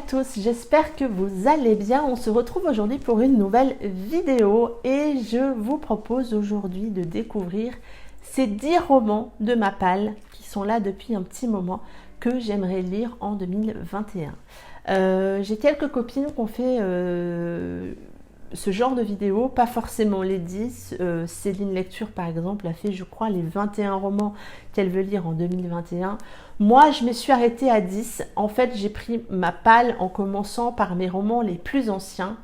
tous, j'espère que vous allez bien. On se retrouve aujourd'hui pour une nouvelle vidéo et je vous propose aujourd'hui de découvrir ces 10 romans de ma palle qui sont là depuis un petit moment que j'aimerais lire en 2021. J'ai quelques copines qui ont fait ce genre de vidéo, pas forcément les 10. Céline Lecture par exemple a fait je crois les 21 romans qu'elle veut lire en 2021. Moi je me suis arrêtée à 10. En fait j'ai pris ma palle en commençant par mes romans les plus anciens.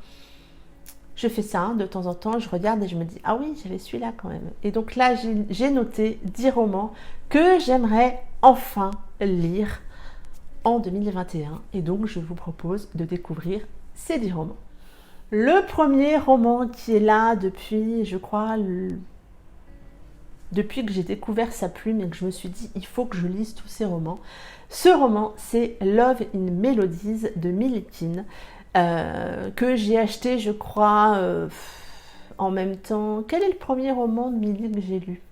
Je fais ça de temps en temps, je regarde et je me dis ah oui j'avais celui-là quand même. Et donc là j'ai noté 10 romans que j'aimerais enfin lire en 2021 et donc je vous propose de découvrir ces 10 romans. Le premier roman qui est là depuis, je crois, depuis que j'ai découvert sa plume et que je me suis dit, il faut que je lise tous ces romans. Ce roman, c'est Love in Melodies de Millie King, que j'ai acheté, je crois, en même temps. Quel est le premier roman de Millie que j'ai lu ?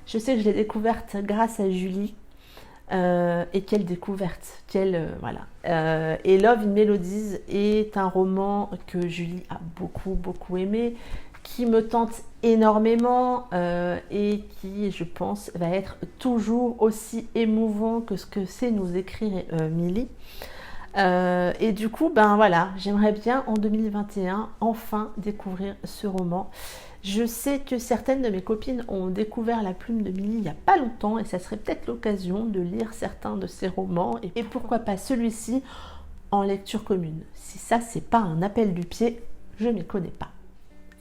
Je sais que je l'ai découverte grâce à Julie. Et quelle découverte, voilà. Et Love in Melodies est un roman que Julie a beaucoup aimé, qui me tente énormément et qui, je pense, va être toujours aussi émouvant que ce que c'est nous écrire Millie. Et du coup, ben voilà, j'aimerais bien en 2021 enfin découvrir ce roman. Je sais que certaines de mes copines ont découvert la plume de Millie il n'y a pas longtemps et ça serait peut-être l'occasion de lire certains de ses romans et pourquoi pas celui-ci en lecture commune. Si ça, c'est pas un appel du pied, je ne m'y connais pas.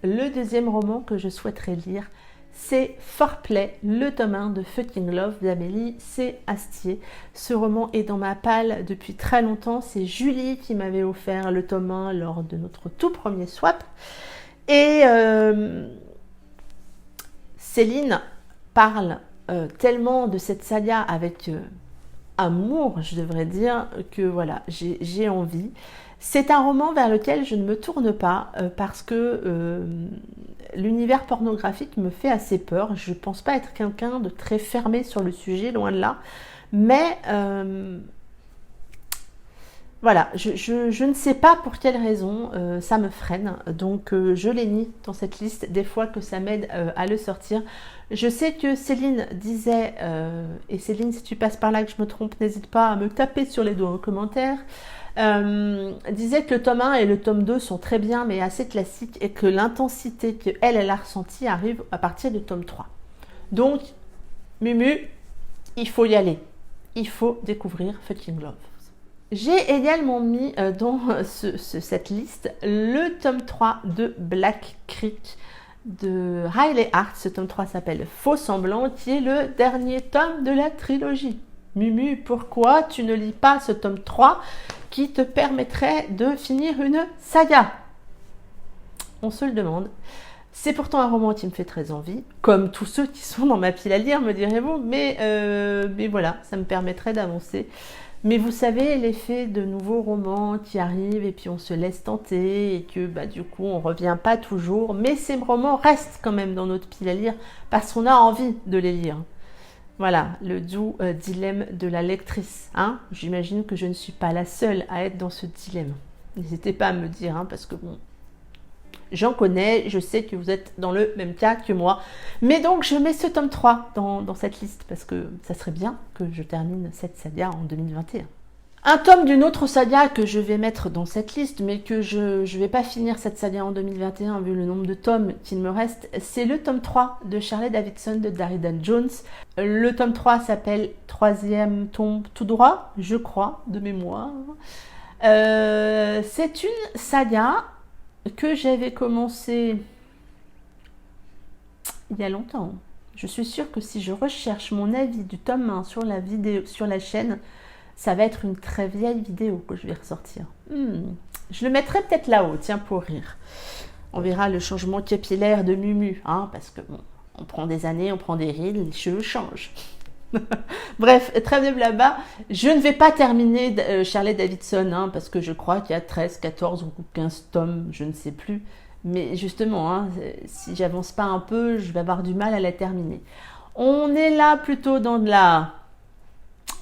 Le deuxième roman que je souhaiterais lire, c'est Foreplay, le tome 1 de Fucking Love d'Amélie C. Astier. Ce roman est dans ma palle depuis très longtemps. C'est Julie qui m'avait offert le tome 1 lors de notre tout premier swap. Et Céline parle tellement de cette saga avec amour, je devrais dire, que voilà, j'ai envie. C'est un roman vers lequel je ne me tourne pas parce que l'univers pornographique me fait assez peur. Je ne pense pas être quelqu'un de très fermé sur le sujet, loin de là. Mais voilà, je ne sais pas pour quelle raison ça me freine, donc je l'ai mis dans cette liste des fois que ça m'aide à le sortir. Je sais que Céline disait, et Céline si tu passes par là que je me trompe, n'hésite pas à me taper sur les doigts en commentaire, disait que le tome 1 et le tome 2 sont très bien mais assez classiques et que l'intensité qu'elle a ressentie arrive à partir du tome 3. Donc, Mumu, il faut y aller, il faut découvrir Fucking Love. J'ai également mis dans cette liste le tome 3 de Black Creek de Riley Hart. Ce tome 3 s'appelle Faux Semblant, qui est le dernier tome de la trilogie. Mumu, pourquoi tu ne lis pas ce tome 3 qui te permettrait de finir une saga ? On se le demande. C'est pourtant un roman qui me fait très envie, comme tous ceux qui sont dans ma pile à lire, me direz-vous, mais voilà, ça me permettrait d'avancer. Mais vous savez, l'effet de nouveaux romans qui arrivent et puis on se laisse tenter et que du coup on ne revient pas toujours. Mais ces romans restent quand même dans notre pile à lire parce qu'on a envie de les lire. Voilà, le doux dilemme de la lectrice. Hein, j'imagine que je ne suis pas la seule à être dans ce dilemme. N'hésitez pas à me dire, parce que bon, j'en connais, je sais que vous êtes dans le même cas que moi. Mais donc, je mets ce tome 3 dans cette liste parce que ça serait bien que je termine cette saga en 2021. Un tome d'une autre saga que je vais mettre dans cette liste, mais que je ne vais pas finir cette saga en 2021 vu le nombre de tomes qu'il me reste, c'est le tome 3 de Shirley Davidson de Darridan Jones. Le tome 3 s'appelle Troisième tombe tout droit, je crois, de mémoire. C'est une saga que j'avais commencé il y a longtemps. Je suis sûre que si je recherche mon avis du tome 1 sur la vidéo, sur la chaîne, ça va être une très vieille vidéo que je vais ressortir. Je le mettrai peut-être là-haut, tiens, pour rire. On verra le changement capillaire de Mumu, parce que bon, on prend des années, on prend des rides, les cheveux changent. Bref, trêve de blabla. Je ne vais pas terminer Shirley Davidson, parce que je crois qu'il y a 13, 14 ou 15 tomes, je ne sais plus. Mais justement, si j'avance pas un peu, je vais avoir du mal à la terminer. On est là plutôt dans de la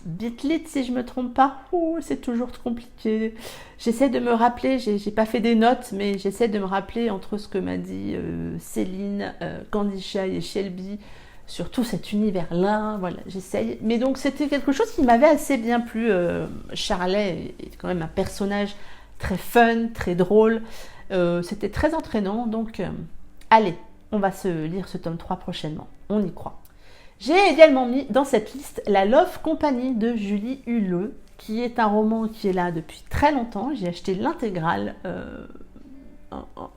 Bitlit, si je me trompe pas. Oh, c'est toujours compliqué. J'essaie de me rappeler, j'ai pas fait des notes, mais j'essaie de me rappeler entre ce que m'a dit Céline, Candy Shy et Shelby sur tout cet univers-là. Voilà, j'essaye. Mais donc, c'était quelque chose qui m'avait assez bien plu. Charlet est quand même un personnage très fun, très drôle. C'était très entraînant. Donc, allez, on va se lire ce tome 3 prochainement. On y croit. J'ai également mis dans cette liste La Love Company de Julie Huleux, qui est un roman qui est là depuis très longtemps. J'ai acheté l'intégrale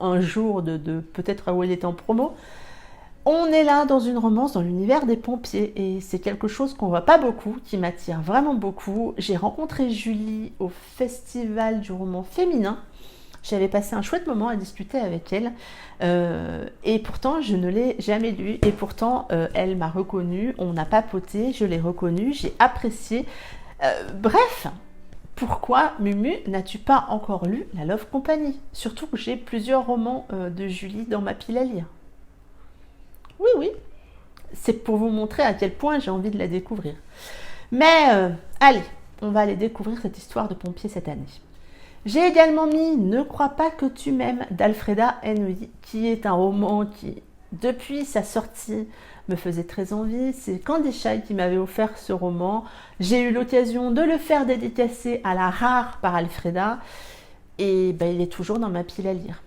un jour de peut-être où elle était en promo. On est là dans une romance dans l'univers des pompiers et c'est quelque chose qu'on voit pas beaucoup, qui m'attire vraiment beaucoup. J'ai rencontré Julie au festival du roman féminin. J'avais passé un chouette moment à discuter avec elle et pourtant je ne l'ai jamais lu et pourtant elle m'a reconnue, on a papoté, je l'ai reconnue, j'ai apprécié. Bref, pourquoi Mumu n'as-tu pas encore lu La Love Company? Surtout que j'ai plusieurs romans de Julie dans ma pile à lire. Oui, oui, c'est pour vous montrer à quel point j'ai envie de la découvrir. Mais allez, on va aller découvrir cette histoire de pompier cette année. J'ai également mis Ne crois pas que tu m'aimes d'Alfreda Henry, qui est un roman qui, depuis sa sortie, me faisait très envie. C'est Candy Shy qui m'avait offert ce roman. J'ai eu l'occasion de le faire dédicacer à la rare par Alfreda et ben, il est toujours dans ma pile à lire.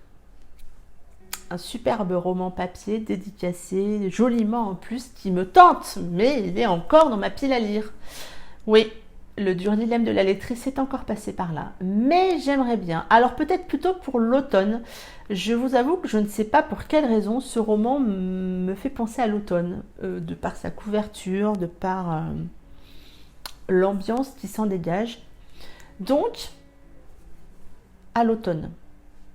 Un superbe roman papier dédicacé, joliment en plus, qui me tente, mais il est encore dans ma pile à lire. Oui, le dur dilemme de la lectrice est encore passé par là, mais j'aimerais bien. Alors peut-être plutôt pour l'automne. Je vous avoue que je ne sais pas pour quelle raison ce roman me fait penser à l'automne, de par sa couverture, de par l'ambiance qui s'en dégage. Donc, à l'automne.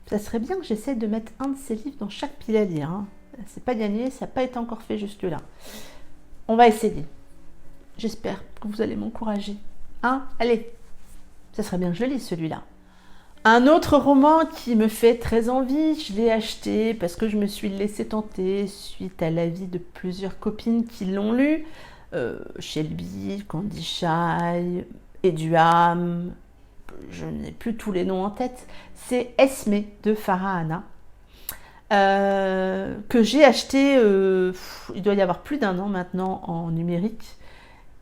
Ça serait bien que j'essaie de mettre un de ces livres dans chaque pile à lire. Hein. C'est pas gagné, ça n'a pas été encore fait jusque-là. On va essayer. J'espère que vous allez m'encourager. Hein? Allez, ça serait bien que je le lise celui-là. Un autre roman qui me fait très envie, je l'ai acheté parce que je me suis laissé tenter suite à l'avis de plusieurs copines qui l'ont lu. Shelby, Candy Shy, Eduam, je n'ai plus tous les noms en tête. C'est Esme de Farah Anna. Que j'ai acheté, il doit y avoir plus d'un an maintenant en numérique.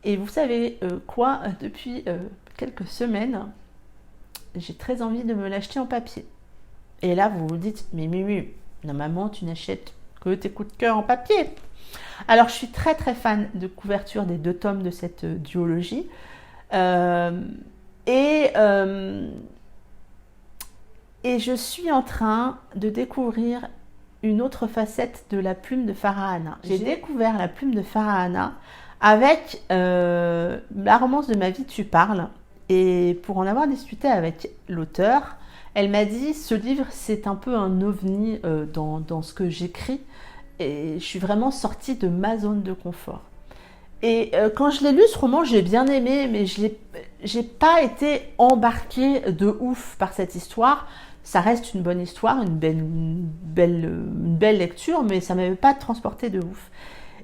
Et vous savez quoi, depuis quelques semaines, j'ai très envie de me l'acheter en papier. Et là, vous vous dites, mais Mumu, normalement, tu n'achètes que tes coups de cœur en papier. Alors, je suis très très fan de couverture des 2 tomes de cette duologie. Et je suis en train de découvrir une autre facette de la plume de Farah Anna. J'ai découvert la plume de Farah Anna avec La romance de ma vie, tu parles. Et pour en avoir discuté avec l'auteur, elle m'a dit, ce livre, c'est un peu un ovni dans ce que j'écris. Et je suis vraiment sortie de ma zone de confort. Et quand je l'ai lu, ce roman, j'ai bien aimé, mais j'ai pas été embarquée de ouf par cette histoire. Ça reste une bonne histoire, une belle lecture, mais ça m'avait pas transportée de ouf.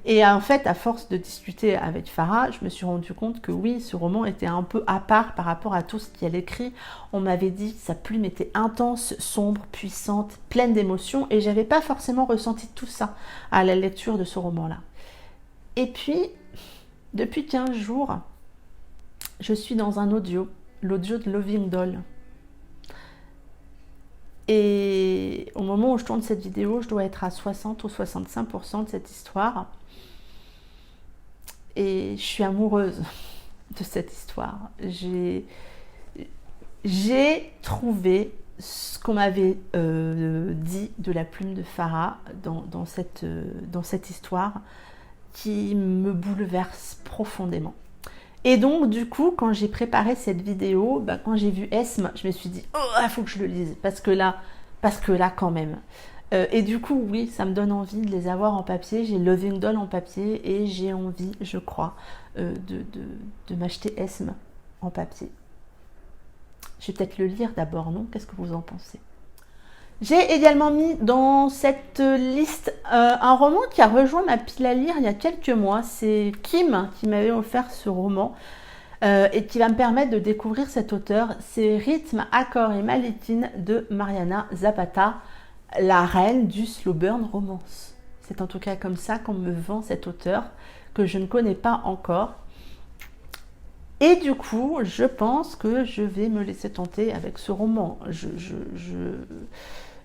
Et en fait, à force de discuter avec Farah, je me suis rendu compte que oui, ce roman était un peu à part par rapport à tout ce qu'elle écrit. On m'avait dit que sa plume était intense, sombre, puissante, pleine d'émotions, et j'avais pas forcément ressenti tout ça à la lecture de ce roman-là. Et puis, depuis 15 jours, je suis dans un audio, l'audio de Loving Doll. Et au moment où je tourne cette vidéo, je dois être à 60 ou 65% de cette histoire. Et je suis amoureuse de cette histoire. J'ai trouvé ce qu'on m'avait dit de la plume de Farah dans cette histoire qui me bouleverse profondément. Et donc, du coup, quand j'ai préparé cette vidéo, quand j'ai vu Esme, je me suis dit « Oh, il faut que je le lise !» parce que là, quand même. Et du coup, oui, ça me donne envie de les avoir en papier. J'ai Loving Doll en papier et j'ai envie, je crois, de m'acheter Esme en papier. Je vais peut-être le lire d'abord, non? Qu'est-ce que vous en pensez? J'ai également mis dans cette liste un roman qui a rejoint ma pile à lire il y a quelques mois. C'est Kim qui m'avait offert ce roman. et qui va me permettre de découvrir cet auteur. C'est Rythme, accords et malétine de Mariana Zapata, la reine du slow burn romance. C'est en tout cas comme ça qu'on me vend cet auteur que je ne connais pas encore. Et du coup, je pense que je vais me laisser tenter avec ce roman.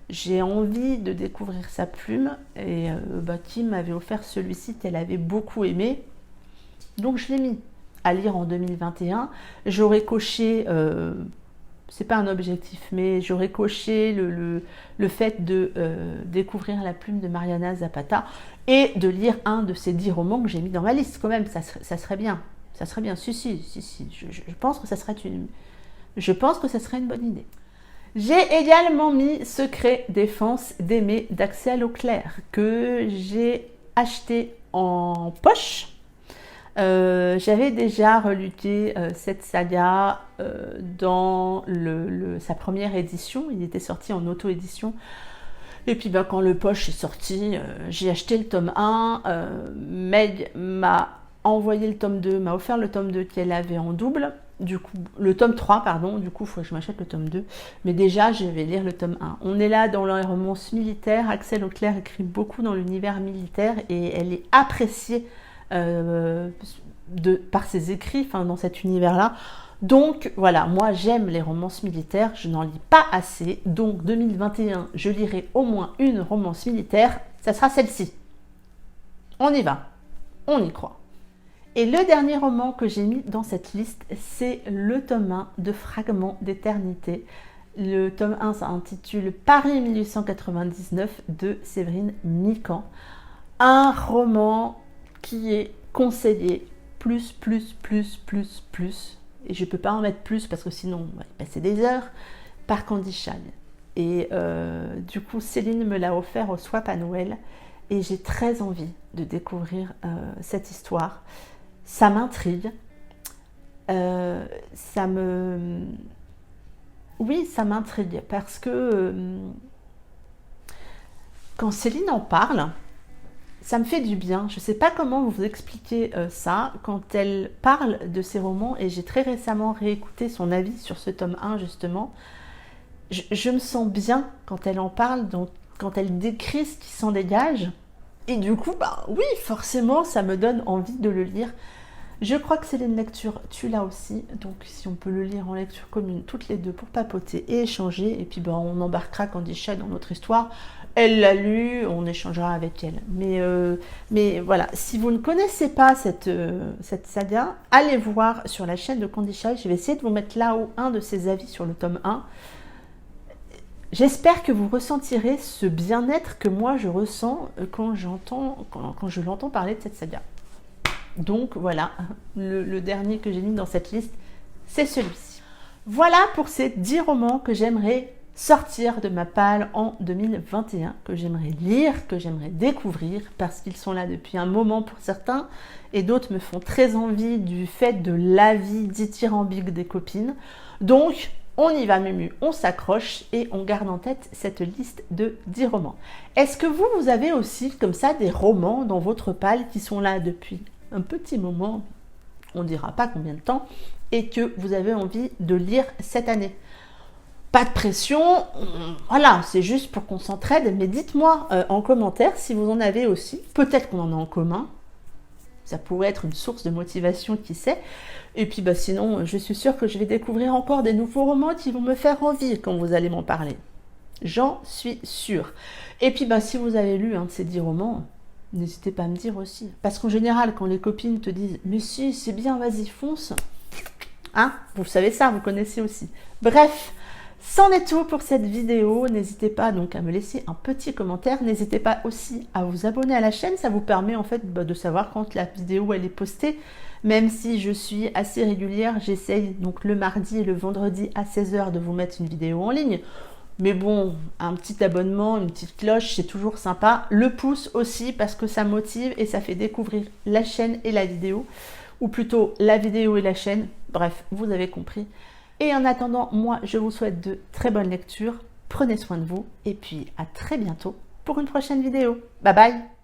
J'ai envie de découvrir sa plume et Kim m'avait offert celui-ci qu'elle avait beaucoup aimé. Donc je l'ai mis à lire en 2021. J'aurais coché, c'est pas un objectif, mais j'aurais coché le fait de découvrir la plume de Mariana Zapata et de lire un de ces 10 romans que j'ai mis dans ma liste quand même. Ça serait bien. Ça serait bien. Si. Je pense que ça serait une bonne idée. J'ai également mis Secret défense d'Aimé d'Axel Auclair que j'ai acheté en poche. J'avais déjà reluqué cette saga dans sa première édition. Il était sorti en auto-édition. Et puis quand le poche est sorti, j'ai acheté le tome 1. Meg m'a envoyé le tome 2, m'a offert le tome 2 qu'elle avait en double. Du coup, le tome 3, pardon, du coup, il faut que je m'achète le tome 2. Mais déjà, je vais lire le tome 1. On est là dans les romances militaires. Axel Auclair écrit beaucoup dans l'univers militaire et elle est appréciée par ses écrits, dans cet univers-là. Donc, voilà, moi, j'aime les romances militaires. Je n'en lis pas assez. Donc, 2021, je lirai au moins une romance militaire. Ça sera celle-ci. On y va. On y croit. Et le dernier roman que j'ai mis dans cette liste, c'est le tome 1 de Fragments d'éternité. Le tome 1 s'intitule Paris 1899 de Séverine Nican. Un roman qui est conseillé plus. Et je ne peux pas en mettre plus parce que sinon on va y passer des heures, par Candy Chag. Et du coup, Céline me l'a offert au swap à Noël. Et j'ai très envie de découvrir cette histoire. Ça m'intrigue, ça m'intrigue parce que quand Céline en parle, ça me fait du bien. Je ne sais pas comment vous expliquer ça quand elle parle de ses romans et j'ai très récemment réécouté son avis sur ce tome 1 justement. Je me sens bien quand elle en parle, donc quand elle décrit ce qui s'en dégage. Et du coup, oui, forcément, ça me donne envie de le lire. Je crois que c'est une lecture, tu l'as aussi, donc si on peut le lire en lecture commune, toutes les deux pour papoter et échanger, et puis on embarquera Candy Chag dans notre histoire. Elle l'a lu, on échangera avec elle. Mais voilà, si vous ne connaissez pas cette saga, allez voir sur la chaîne de Candy Chag. Je vais essayer de vous mettre là-haut un de ses avis sur le tome 1. J'espère que vous ressentirez ce bien-être que moi je ressens quand je l'entends parler de cette saga. Donc voilà, le dernier que j'ai mis dans cette liste, c'est celui-ci. Voilà pour ces 10 romans que j'aimerais sortir de ma palle en 2021, que j'aimerais lire, que j'aimerais découvrir, parce qu'ils sont là depuis un moment pour certains, et d'autres me font très envie du fait de l'avis dithyrambique des copines. Donc, on y va Mumu, on s'accroche et on garde en tête cette liste de 10 romans. Est-ce que vous avez aussi comme ça des romans dans votre palle qui sont là depuis un petit moment, on ne dira pas combien de temps, et que vous avez envie de lire cette année? Pas de pression, voilà, c'est juste pour qu'on s'entraide, mais dites-moi en commentaire si vous en avez aussi. Peut-être qu'on en a en commun, ça pourrait être une source de motivation, qui sait. Et puis sinon, je suis sûre que je vais découvrir encore des nouveaux romans qui vont me faire envie quand vous allez m'en parler. J'en suis sûre. Et puis si vous avez lu un de ces 10 romans, n'hésitez pas à me dire aussi. Parce qu'en général, quand les copines te disent « Mais si, c'est bien, vas-y, fonce !» Hein, vous savez ça, vous connaissez aussi. Bref, c'en est tout pour cette vidéo. N'hésitez pas donc à me laisser un petit commentaire. N'hésitez pas aussi à vous abonner à la chaîne. Ça vous permet en fait de savoir quand la vidéo elle est postée. Même si je suis assez régulière, j'essaye donc le mardi et le vendredi à 16 h de vous mettre une vidéo en ligne. Mais bon, un petit abonnement, une petite cloche, c'est toujours sympa. Le pouce aussi, parce que ça motive et ça fait découvrir la chaîne et la vidéo. Ou plutôt la vidéo et la chaîne. Bref, vous avez compris. Et en attendant, moi, je vous souhaite de très bonnes lectures. Prenez soin de vous. Et puis, à très bientôt pour une prochaine vidéo. Bye bye!